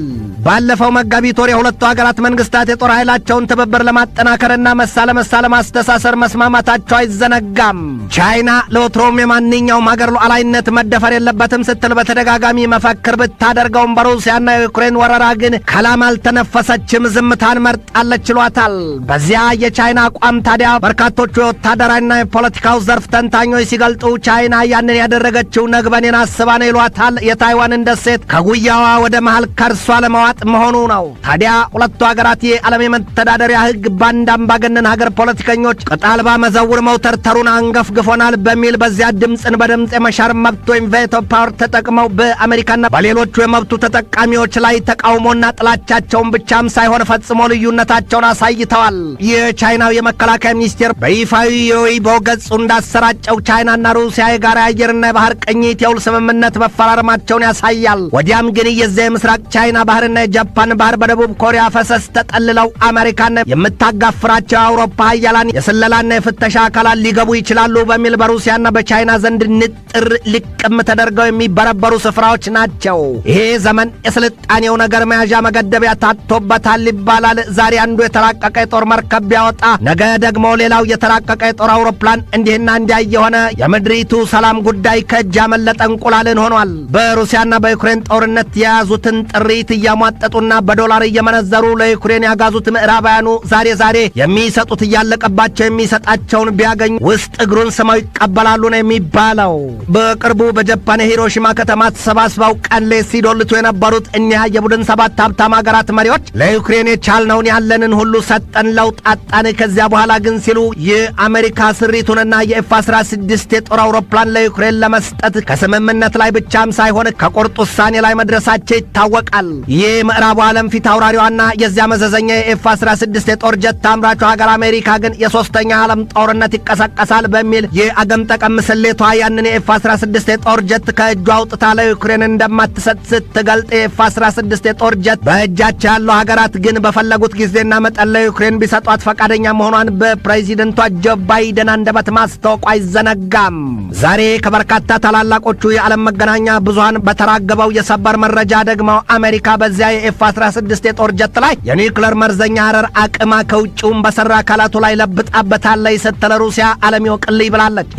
ባለፈው መጋቢት ወር የሁለቱ ሀገራት መንግስታት የጦር ኃይላቸውን ትብብር ለማጠናከርና መሳ ለመሳ ለማስተሳሰር መስማማታቸው አይዘነጋም። ቻይና ለወትሮም የማንኛውም ሀገር ሉዓላዊነት መደፈር የለበትም ስትል በተደጋጋሚ መፈክር ብታደርገውም በሩሲያና የዩክሬን ወረራ ግን ከላም አልተነፈሰችም፣ ዝምታን መርጣለች ይሏታል። በዚያ የቻይና አቋም ታዲያ በርካቶቹ የወታደራዊና የፖለቲካው ዘርፍ ተንታኞች ሲገልጡ ቻይና ያንን ያደረገችው ነግበኔን አስባ ነው ይሏታል። የታይዋንን ደሴት ከጉያዋ ወደ መሃል ከርሷ ለመዋጥ መሆኑ ነው። ታዲያ ሁለቱ ሀገራት የዓለም የመተዳደሪያ ሕግ ባንድ አምባገነን ሀገር ፖለቲከኞች ቅጣልባ መዘውር መውተርተሩን አንገፍግፎናል በሚል በዚያ ድምፅን በድምፅ የመሻር መብት ወይም ቬቶ ፓወር ተጠቅመው በአሜሪካና በሌሎቹ የመብቱ ተጠቃሚዎች ላይ ተቃውሞና ጥላቻቸውን ብቻም ሳይሆን ፈጽሞ ልዩነታቸውን አሳይተዋል። የቻይናው የመከላከያ ሚኒስቴር በይፋዊ የዌይቦ ገጹ እንዳሰራጨው ቻይናና ሩሲያ የጋራ የአየርና የባህር ቅኝት የውል ስምምነት መፈራረማቸውን ያሳያል። ወዲያም ግን የዚያ የምስራቅ ቻይና ባህርና የጃፓን ባህር በደቡብ ኮሪያ ፈሰስ ተጠልለው አሜሪካን የምታጋፍራቸው የአውሮፓ ኃያላን የስለላና የፍተሻ አካላት ሊገቡ ይችላሉ በሚል በሩሲያና በቻይና ዘንድ ንጥር ልቅም ተደርገው የሚበረበሩ ስፍራዎች ናቸው። ይሄ ዘመን የስልጣኔው ነገር መያዣ መገደቢያ ታቶበታል ይባላል። ዛሬ አንዱ የተራቀቀ የጦር መርከብ ቢያወጣ ነገ ደግሞ ሌላው የተራቀቀ የጦር አውሮፕላን እንዲህና እንዲያ የሆነ የምድሪቱ ሰላም ጉዳይ ከእጅ ያመለጠ እንቁላልን ሆኗል። በሩሲያና በዩክሬን ጦርነት የያዙትን ጥሪት እያሟጠጡና በዶላር እየመነዘሩ ለዩክሬን ያጋዙት ምዕራባውያኑ ዛሬ የሚሰጡት እያለቀባቸው የሚሰጣቸውን ቢያገኙ ውስጥ እግሩን ስመው ይቀበላሉ ነው የሚባለው። በቅርቡ በጃፓን የሂሮሺማ ከተማ ተሰባስበው ቀሌ ሲዶልቱ የነበሩት እኒያ የቡድን ሰባት ሀብታም ሀገራት መሪዎች ለዩክሬን የቻልነውን ያለንን ሁሉ ሰጠን፣ ለውጥ አጣን፣ ከዚያ በኋላ ግን ሲሉ የአሜሪካ ስሪቱንና የኤፍ-16 የጦር አውሮፕላን ለዩክሬን ለመስጠት ከስምምነት ላይ ብቻም ሳይሆን ከቁርጥ ውሳኔ ላይ መድረሳቸው ይታወቃል። ይህ ምዕራቡ ዓለም ፊት አውራሪዋና የዚያ መዘዘኛ የኤፍ-16 የጦር ጀት አምራቹ ሀገር አሜሪካ ግን የሶስተኛ ዓለም ጦርነት ይቀሰቀሳል በሚል የአገም ጠቀም ስሌቷ ያንን የኤፍ-16 የጦር ጀት ከእጇ አውጥታ ለዩክሬን እንደማትሰጥ ስትገልጥ የኤፍ-16 የጦር ጀት በእጃቸው ያሉ ሀገራት ግን በፈለጉት ጊዜና መጠን ለዩክሬን ቢሰጧት ፈቃደኛ መሆኗን በፕሬዚደንቷ ጆ ባይደን አንደበት ማስታወቁ አይዘነጋም። ዛሬ ከበርካታ ታላላቆቹ የዓለም መገናኛ ብዙሃን በተራገበው የሰበር መረጃ ደግሞ አሜሪካ በዚያ የኤፍ-16 የጦር ጀት ላይ የኒውክሌር መርዘኛ አረር አቅማ ከውጭውም በሰራ አካላቱ ላይ ለብጣበታለች ስትል ሩሲያ ዓለም ይወቅልኝ ብላለች።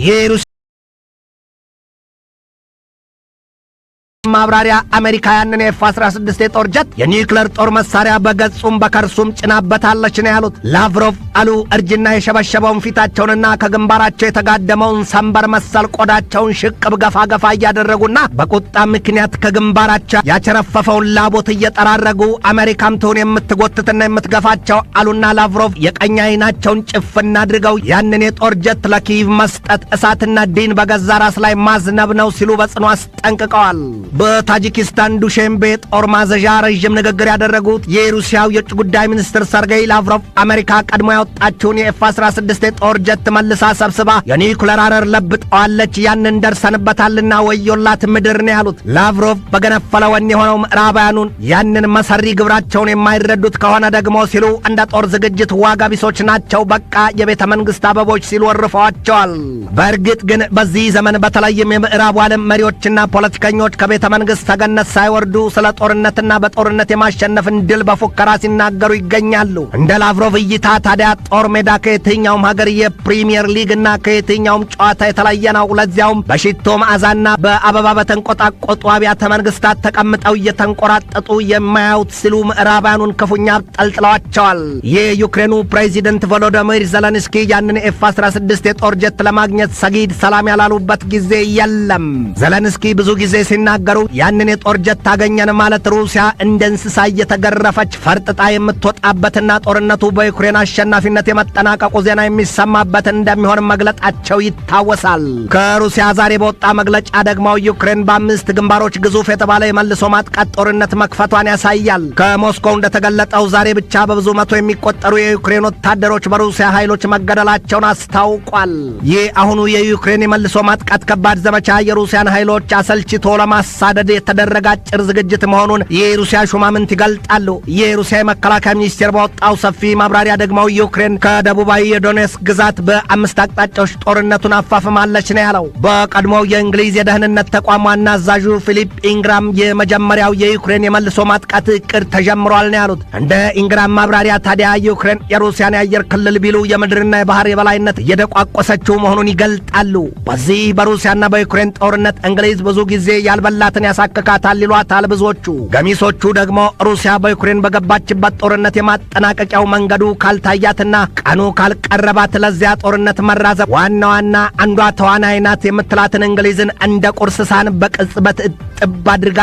ማብራሪያ አሜሪካ ያንን የኤፍ-16 የጦር ጀት የኒውክሌር ጦር መሳሪያ በገጹም በከርሱም ጭናበታለች ነው ያሉት ላቭሮቭ አሉ። እርጅና የሸበሸበውን ፊታቸውንና ከግንባራቸው የተጋደመውን ሰንበር መሰል ቆዳቸውን ሽቅብ ገፋ ገፋ እያደረጉና በቁጣ ምክንያት ከግንባራቸው ያቸረፈፈውን ላቦት እየጠራረጉ አሜሪካም ትሆን የምትጎትትና የምትገፋቸው አሉና ላቭሮቭ የቀኝ አይናቸውን ጭፍና አድርገው ያንን የጦር ጀት ለኪቭ መስጠት እሳትና ዲን በገዛ ራስ ላይ ማዝነብ ነው ሲሉ በጽኑ አስጠንቅቀዋል። በታጂኪስታን ዱሼምቤ ጦር ማዘዣ ረዥም ንግግር ያደረጉት የሩሲያው የውጭ ጉዳይ ሚኒስትር ሰርጌይ ላቭሮቭ አሜሪካ ቀድሞ ያወጣችውን የኤፍ-16 የጦር ጀት መልሳ ሰብስባ የኒውክሌር አረር ለብጠዋለች፣ ያንን ደርሰንበታልና ወዮላት ምድር ነው ያሉት ላቭሮቭ በገነፈለ ወኔ የሆነው ምዕራባውያኑን ያንን መሰሪ ግብራቸውን የማይረዱት ከሆነ ደግሞ ሲሉ እንደ ጦር ዝግጅት ዋጋ ቢሶች ናቸው፣ በቃ የቤተ መንግሥት አበቦች ሲሉ ወርፈዋቸዋል። በእርግጥ ግን በዚህ ዘመን በተለይም የምዕራቡ ዓለም መሪዎችና ፖለቲከኞች ከቤተ መንግሥት ተገነት ሳይወርዱ ስለ ጦርነትና በጦርነት የማሸነፍን ድል በፉከራ ሲናገሩ ይገኛሉ። እንደ ላቭሮቭ እይታ ታዲያ ጦር ሜዳ ከየትኛውም ሀገር የፕሪሚየር ሊግና ከየትኛውም ጨዋታ የተለየ ነው። ለዚያውም በሽቶ መዓዛና በአበባ በተንቆጣቆጡ አብያተ መንግሥታት ተቀምጠው እየተንቆራጠጡ የማያዩት ሲሉ ምዕራባውያኑን ክፉኛ ጠልጥለዋቸዋል። የዩክሬኑ ፕሬዚደንት ቮሎዶሚር ዘለንስኪ ያንን ኤፍ-16 የጦር ጀት ለማግኘት ሰጊድ ሰላም ያላሉበት ጊዜ የለም። ዘለንስኪ ብዙ ጊዜ ሲናገሩ ያንን የጦር ጀት ታገኘን ማለት ሩሲያ እንደ እንስሳ እየተገረፈች ፈርጥጣ የምትወጣበትና ጦርነቱ በዩክሬን አሸናፊነት የመጠናቀቁ ዜና የሚሰማበት እንደሚሆን መግለጣቸው ይታወሳል። ከሩሲያ ዛሬ በወጣ መግለጫ ደግሞ ዩክሬን በ5 ግንባሮች ግዙፍ የተባለ የመልሶ ማጥቃት ጦርነት መክፈቷን ያሳያል። ከሞስኮው እንደተገለጠው ዛሬ ብቻ በብዙ መቶ የሚቆጠሩ የዩክሬን ወታደሮች በሩሲያ ኃይሎች መገደላቸውን አስታውቋል። ይህ አሁኑ የዩክሬን የመልሶ ማጥቃት ከባድ ዘመቻ የሩሲያን ኃይሎች አሰልችቶ ለማሳደድ የተደረገ አጭር ዝግጅት መሆኑን የሩሲያ ሹማምንት ይገልጣሉ። የሩሲያ የመከላከያ ሚኒስቴር ባወጣው ሰፊ ማብራሪያ ደግሞ ዩክሬን ከደቡባዊ የዶኔትስክ ግዛት በ5 አቅጣጫዎች ጦርነቱን አፋፍማለች ነው ያለው። በቀድሞው የእንግሊዝ የደህንነት ተቋም ዋና አዛዡ ፊሊፕ ኢንግራም የመጀመሪያው የዩክሬን የመልሶ ማጥቃት እቅድ ተጀምሯል ነው ያሉት። እንደ ኢንግራም ማብራሪያ ታዲያ ዩክሬን የሩሲያን የአየር ክልል ቢሉ የምድርና የባህር የበላይነት እየደቋቆሰችው መሆኑን ይገልጣሉ። በዚህ በሩሲያና በዩክሬን ጦርነት እንግሊዝ ብዙ ጊዜ ያልበላትን ያሳክካታል ይሏታል ብዙዎቹ። ገሚሶቹ ደግሞ ሩሲያ በዩክሬን በገባችበት ጦርነት የማጠናቀቂያው መንገዱ ካልታያትና ቀኑ ካልቀረባት ለዚያ ጦርነት መራዘብ ዋና አንዷ ተዋናይ ናት የምትላትን እንግሊዝን እንደ ቁርስ ሳህን በቅጽበት እጥብ አድርጋ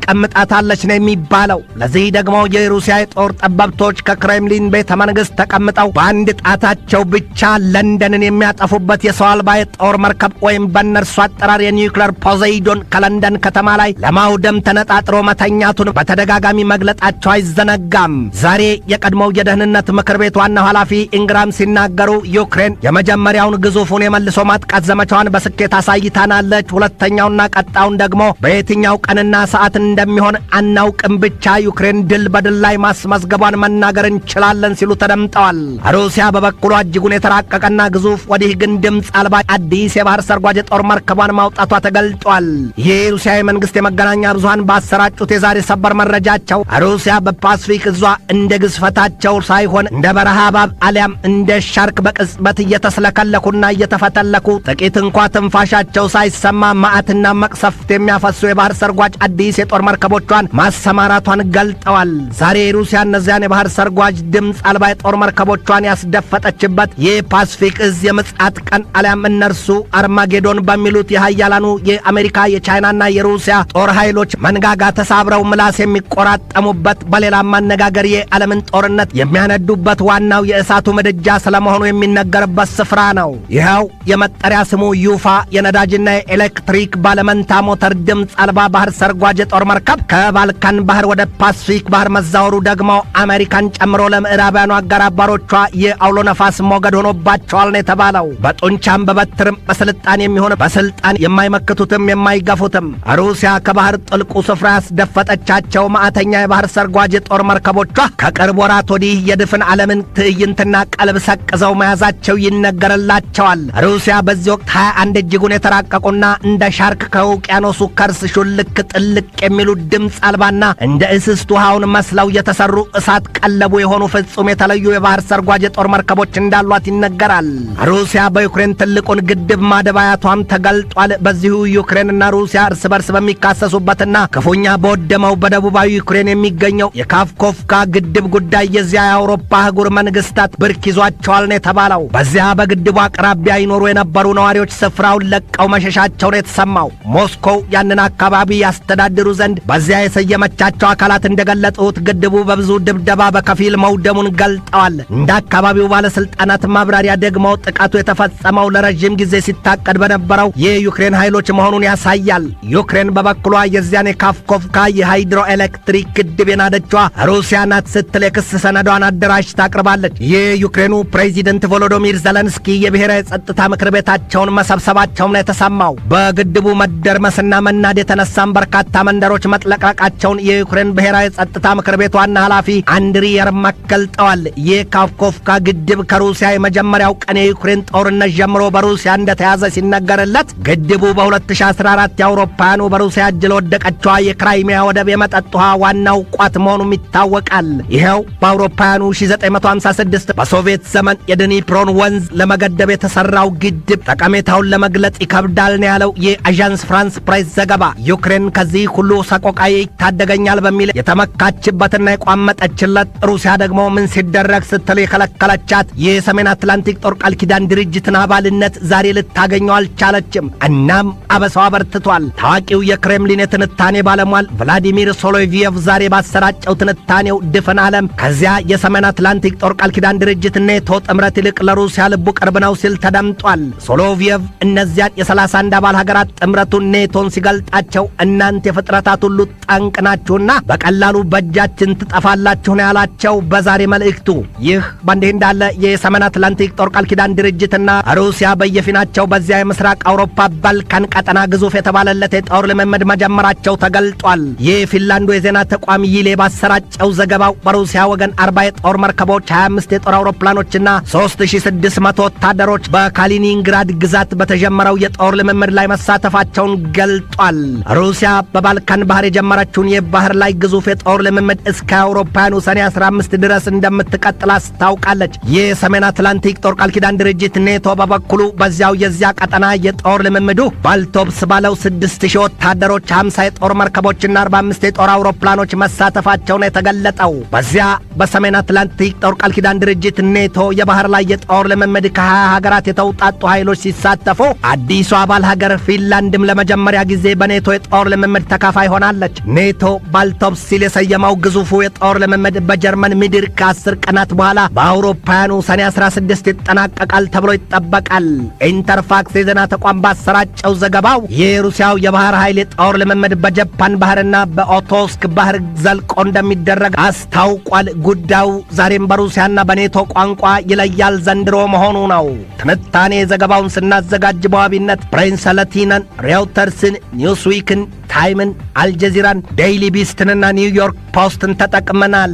ታስቀምጣታለች ነው የሚባለው። ለዚህ ደግሞ የሩሲያ የጦር ጠበብቶች ከክሬምሊን ቤተ መንግሥት ተቀምጠው በአንድ ጣታቸው ብቻ ለንደንን የሚያጠፉበት የሰው አልባ የጦር መርከብ ወይም በእነርሱ አጠራር የኒውክሌር ፖዘይዶን ከለንደን ከተማ ላይ ለማውደም ተነጣጥሮ መተኛቱን በተደጋጋሚ መግለጣቸው አይዘነጋም። ዛሬ የቀድሞው የደህንነት ምክር ቤት ዋናው ኃላፊ ኢንግራም ሲናገሩ ዩክሬን የመጀመሪያውን ግዙፉን የመልሶ ማጥቃት ዘመቻዋን በስኬት አሳይታናለች፣ ሁለተኛውና ቀጣውን ደግሞ በየትኛው ቀንና ሰዓት እንደሚሆን አናውቅም፣ ብቻ ዩክሬን ድል በድል ላይ ማስመዝገቧን መናገር እንችላለን ሲሉ ተደምጠዋል። ሩሲያ በበኩሏ እጅጉን የተራቀቀና ግዙፍ ወዲህ ግን ድምፅ አልባ አዲስ የባህር ሰርጓጅ የጦር መርከቧን ማውጣቷ ተገልጧል። የሩሲያ የመንግስት የመገናኛ ብዙሃን ባሰራጩት የዛሬ ሰበር መረጃቸው ሩሲያ በፓስፊክ እዟ እንደ ግዝፈታቸው ሳይሆን እንደ በረሃ እባብ አሊያም እንደ ሻርክ በቅጽበት እየተስለከለኩና እየተፈተለኩ ጥቂት እንኳ ትንፋሻቸው ሳይሰማ መዓትና መቅሰፍት የሚያፈሱ የባህር ሰርጓጅ አዲስ የጦር መርከቦቿን ማሰማራቷን ገልጠዋል። ዛሬ ሩሲያ እነዚያን የባህር ሰርጓጅ ድምፅ አልባ የጦር መርከቦቿን ያስደፈጠችበት የፓሲፊክ እዝ የምጽአት ቀን አሊያም እነርሱ አርማጌዶን በሚሉት የሃያላኑ የአሜሪካ የቻይናና የሩሲያ ጦር ኃይሎች መንጋጋ ተሳብረው ምላስ የሚቆራጠሙበት በሌላም አነጋገር የዓለምን ጦርነት የሚያነዱበት ዋናው የእሳቱ ምድጃ ስለመሆኑ የሚነገርበት ስፍራ ነው። ይኸው የመጠሪያ ስሙ ዩፋ የነዳጅና የኤሌክትሪክ ባለመንታ ሞተር ድምፅ አልባ ባህር ሰርጓጅ የጦር መርከብ ከባልካን ባህር ወደ ፓሲፊክ ባህር መዛወሩ ደግሞ አሜሪካን ጨምሮ ለምዕራባውያኑ አጋር አጋሮቿ የአውሎ ነፋስ ሞገድ ሆኖባቸዋል ነው የተባለው። በጡንቻም በበትርም በስልጣን የሚሆን በስልጣን የማይመክቱትም የማይገፉትም ሩሲያ ከባህር ጥልቁ ስፍራ ያስደፈጠቻቸው ማዕተኛ የባህር ሰርጓጅ የጦር መርከቦቿ ከቅርብ ወራት ወዲህ የድፍን ዓለምን ትዕይንትና ቀልብ ሰቅዘው መያዛቸው ይነገርላቸዋል። ሩሲያ በዚህ ወቅት 21 እጅጉን የተራቀቁና እንደ ሻርክ ከውቅያኖሱ ከርስ ሹልክ ጥልቅ የሚሉ ድምፅ አልባና እንደ እስስት ውሃውን መስለው የተሰሩ እሳት ቀለቡ የሆኑ ፍጹም የተለዩ የባህር ሰርጓጅ የጦር መርከቦች እንዳሏት ይነገራል። ሩሲያ በዩክሬን ትልቁን ግድብ ማደባያቷም ተገልጧል። በዚሁ ዩክሬንና ሩሲያ እርስ በርስ በሚካሰሱበትና ክፉኛ በወደመው በደቡባዊ ዩክሬን የሚገኘው የካፍኮፍካ ግድብ ጉዳይ የዚያ የአውሮፓ አህጉር መንግስታት ብርክ ይዟቸዋል ነው የተባለው። በዚያ በግድቡ አቅራቢያ ይኖሩ የነበሩ ነዋሪዎች ስፍራውን ለቀው መሸሻቸው ነው የተሰማው። ሞስኮው ያንን አካባቢ ያስተዳድሩ ዘንድ በዚያ የሰየመቻቸው አካላት እንደገለጡት ግድቡ በብዙ ድብደባ በከፊል መውደሙን ገልጠዋል። እንደ አካባቢው ባለስልጣናት ማብራሪያ ደግሞ ጥቃቱ የተፈጸመው ለረጅም ጊዜ ሲታቀድ በነበረው የዩክሬን ኃይሎች መሆኑን ያሳያል። ዩክሬን በበኩሏ የዚያን የካፍኮፍካ የሃይድሮ ኤሌክትሪክ ግድብ የናደችዋ ሩሲያ ናት ስትል የክስ ሰነዷን አደራጅታ አቅርባለች። የዩክሬኑ ፕሬዚደንት ቮሎዶሚር ዘለንስኪ የብሔራዊ ጸጥታ ምክር ቤታቸውን መሰብሰባቸውም ነው የተሰማው። በግድቡ መደርመስና መናድ የተነሳም በርካታ መንደሮች መጥለቅለቃቸውን የዩክሬን ብሔራዊ ጸጥታ ምክር ቤት ዋና ኃላፊ አንድሪ የርማክ ገልጠዋል። የካፍኮፍካ ግድብ ከሩሲያ የመጀመሪያው ቀን የዩክሬን ጦርነት ጀምሮ በሩሲያ እንደተያዘ ሲነገርለት ግድቡ በ2014 የአውሮፓውያኑ በሩሲያ እጅ ለወደቀችዋ የክራይሚያ ወደብ የመጠጥ ውሃ ዋናው ቋት መሆኑም ይታወቃል። ይኸው በአውሮፓውያኑ 1956 በሶቪየት ዘመን የድኒፕሮን ወንዝ ለመገደብ የተሰራው ግድብ ጠቀሜታውን ለመግለጽ ይከብዳል ነው ያለው የአዣንስ ፍራንስ ፕሬስ ዘገባ። ዩክሬን ከዚህ ሁሉ ሰቆቃ ይታደገኛል በሚል የተመካችበትና የቋመጠችለት ሩሲያ ደግሞ ምን ሲደረግ ስትል የከለከለቻት የሰሜን አትላንቲክ ጦር ቃል ኪዳን ድርጅትን አባልነት ዛሬ ልታገኘው አልቻለችም። እናም አበሳዋ በርትቷል። ታዋቂው የክሬምሊን የትንታኔ ባለሟል ቭላዲሚር ሶሎቪየቭ ዛሬ ባሰራጨው ትንታኔው ድፍን ዓለም ከዚያ የሰሜን አትላንቲክ ጦር ቃል ኪዳን ድርጅት ኔቶ ጥምረት ይልቅ ለሩሲያ ልቡ ቅርብ ነው ሲል ተደምጧል። ሶሎቪየቭ እነዚያን የ31 አባል ሀገራት ጥምረቱን ኔቶን ሲገልጣቸው እናንተ የፍጥረታት ሁሉ ጠንቅ ናችሁና በቀላሉ በእጃችን ትጠፋላችሁ ነው ያላቸው በዛሬ መልእክቱ። ይህ በእንዲህ እንዳለ የሰሜን አትላንቲክ ጦር ቃል ኪዳን ድርጅትና ሩሲያ በየፊናቸው በዚያ የምስራቅ አውሮፓ ባልካን ቀጠና ግዙፍ የተባለለት የጦር ልምምድ መጀመራቸው ተገልጧል። የፊንላንዱ የዜና ተቋም ይሌ ባሰራጨው ዘገባው በሩሲያ ወገን 40 የጦር መርከቦች፣ 25 የጦር አውሮፕላኖችና 3600 ወታደሮች በካሊኒንግራድ ግዛት በተጀመረው የጦር ልምምድ ላይ መሳተፋቸውን ገልጧል። ሩሲያ በባልካን ባህር የጀመረችውን የባህር ላይ ግዙፍ የጦር ልምምድ እስከ አውሮፓውያኑ ሰኔ 15 ድረስ እንደምትቀጥል አስታውቃለች። የሰሜን አትላንቲክ ጦር ቃል ኪዳን ድርጅት ኔቶ በበኩሉ በዚያው የዚያ ቀጠና የጦር ልምምዱ ባልቶፕስ ባለው 6000 ወታደሮች፣ 50 የጦር መርከቦችና 45 የጦር አውሮፕላኖች መሳተፋቸው ነው የተገለጠው። በዚያ በሰሜን አትላንቲክ ጦር ቃል ኪዳን ድርጅት ኔቶ የባህር ላይ የጦር ልምምድ ከ20 ሀገራት የተውጣጡ ኃይሎች ሲሳተፉ አዲሱ አባል ሀገር ፊንላንድም ለመጀመሪያ ጊዜ በኔቶ የጦር ልምምድ ተካፋይ ሆናለች። ኔቶ ባልቶፕስ ሲል የሰየመው ግዙፉ የጦር ልምምድ በጀርመን ምድር ከ10 ቀናት በኋላ በአውሮፓውያኑ ሰኔ 16 ይጠናቀቃል ተብሎ ይጠበቃል። ኢንተርፋክስ የዜና ተቋም ባሰራጨው ዘገባው የሩሲያው የባህር ኃይል የጦር ልምምድ በጃፓን ባህርና በኦቶስክ ባህር ዘልቆ እንደሚደረግ አስታውቋል። ጉዳዩ ዛሬም በሩሲያና በኔቶ ቋንቋ ይለያል ዘንድሮ መሆኑ ነው። ትንታኔ ዘገባውን ስናዘጋጅ በዋቢነት ፕሬስ ላቲናን፣ ሬውተርስን፣ ኒውስዊክን፣ ታይምን፣ አልጀዚራን፣ ዴይሊ ቢስትንና ኒውዮርክ ፖስትን ተጠቅመናል።